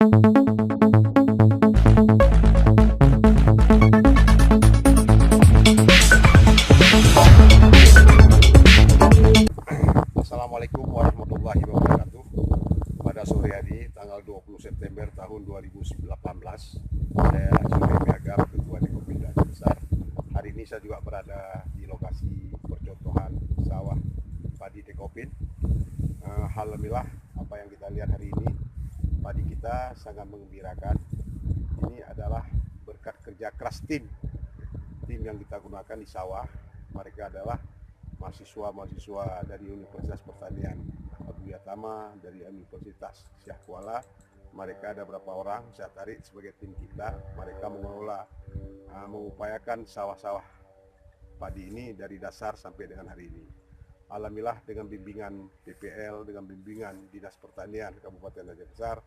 Assalamualaikum warahmatullahi wabarakatuh. Pada sore hari tanggal 20 September tahun 2018, saya Surya Piagam, Ketua Dekopin Aceh Besar. Hari ini saya juga berada di lokasi percontohan sawah padi Dekopin. Alhamdulillah, apa yang kita lihat hari ini, padi kita sangat mengembirakan. Ini adalah berkat kerja keras tim yang kita gunakan di sawah. Mereka adalah mahasiswa dari Universitas Pertanian Abu Yatama, dari Universitas Syah Kuala. Mereka ada berapa orang saya tarik sebagai tim kita. Mereka mengelola, mengupayakan sawah-sawah padi ini dari dasar sampai dengan hari ini. Alhamdulillah, dengan bimbingan PPL, dengan bimbingan Dinas Pertanian Kabupaten Aceh Besar,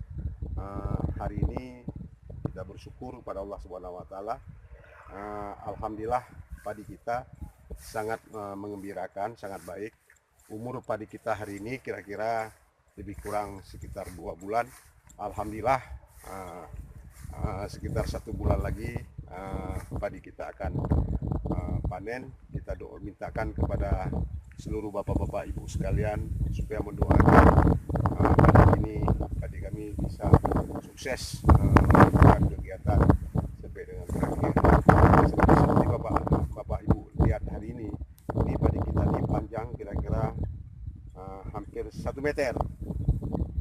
hari ini kita bersyukur pada Allah Subhanahu Wa Taala. Alhamdulillah, padi kita sangat mengembirakan, sangat baik. Umur padi kita hari ini kira-kira lebih kurang sekitar 2 bulan. Alhamdulillah, sekitar 1 bulan lagi padi kita akan panen. Kita mintakan kepada seluruh bapak-bapak ibu sekalian supaya mendoakan padi kami bisa sukses melakukan kegiatan sampai dengan berakhir. Seperti bapak ibu lihat hari ini padi kita ini panjang kira-kira hampir 1 meter,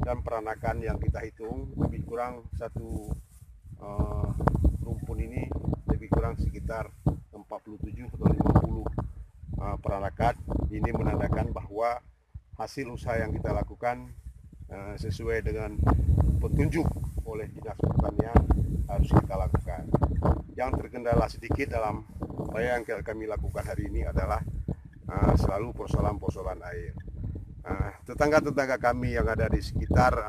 dan peranakan yang kita hitung lebih kurang satu rumpun ini lebih kurang sekitar 47 atau 50 peranakan. Ini menandakan bahwa hasil usaha yang kita lakukan sesuai dengan petunjuk oleh Dinas Pertanian harus kita lakukan. Yang terkendala sedikit dalam apa yang kami lakukan hari ini adalah selalu persoalan-persoalan air. Tetangga-tetangga kami yang ada di sekitar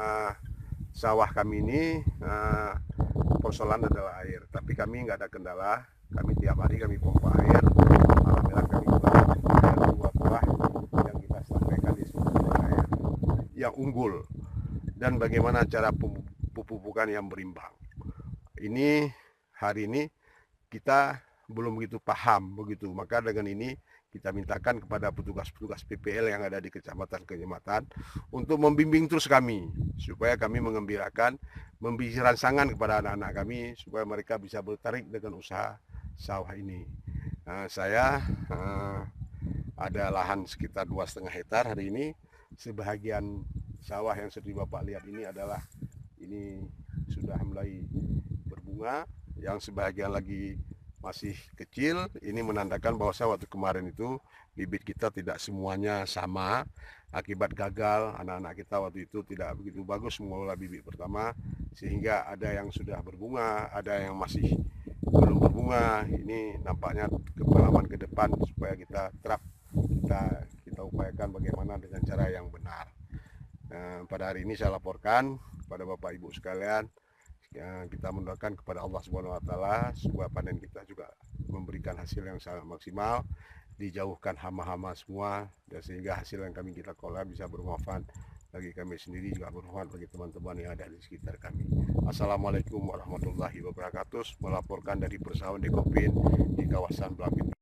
sawah kami ini, persoalan adalah air. Tapi kami nggak ada kendala. Kami tiap hari kami pompa air. Alhamdulillah, kami juga dua buah yang kita sampaikan di sumber air yang unggul, dan bagaimana cara pemupukan yang berimbang. Ini hari ini kita belum begitu paham begitu, maka dengan ini kita mintakan kepada petugas-petugas PPL yang ada di kecamatan untuk membimbing terus kami supaya kami mengembirakan, memberi rangsangan kepada anak-anak kami supaya mereka bisa bertarik dengan usaha sawah ini. Saya ada lahan sekitar 2,5 hektar hari ini. Sebahagian sawah yang seperti Bapak lihat ini adalah ini sudah mulai berbunga, yang sebahagian lagi masih kecil. Ini menandakan bahwa waktu kemarin itu bibit kita tidak semuanya sama akibat gagal. Anak-anak kita waktu itu tidak begitu bagus mengelola bibit pertama, sehingga ada yang sudah berbunga, ada yang masih belum berbunga. Ini nampaknya pengalaman ke depan supaya kita terap, kita upayakan bagaimana dengan cara yang benar. Pada hari ini saya laporkan kepada Bapak Ibu sekalian, kita mendoakan kepada Allah Subhanahu Wa Taala supaya panen kita juga memberikan hasil yang sangat maksimal, dijauhkan hama-hama semua, dan sehingga hasil yang kami kita kelola bisa bermanfaat bagi kami sendiri, juga bermanfaat bagi teman-teman yang ada di sekitar kami. Assalamualaikum warahmatullahi wabarakatuh. Melaporkan dari Persawahan Dekopin di kawasan Belapit.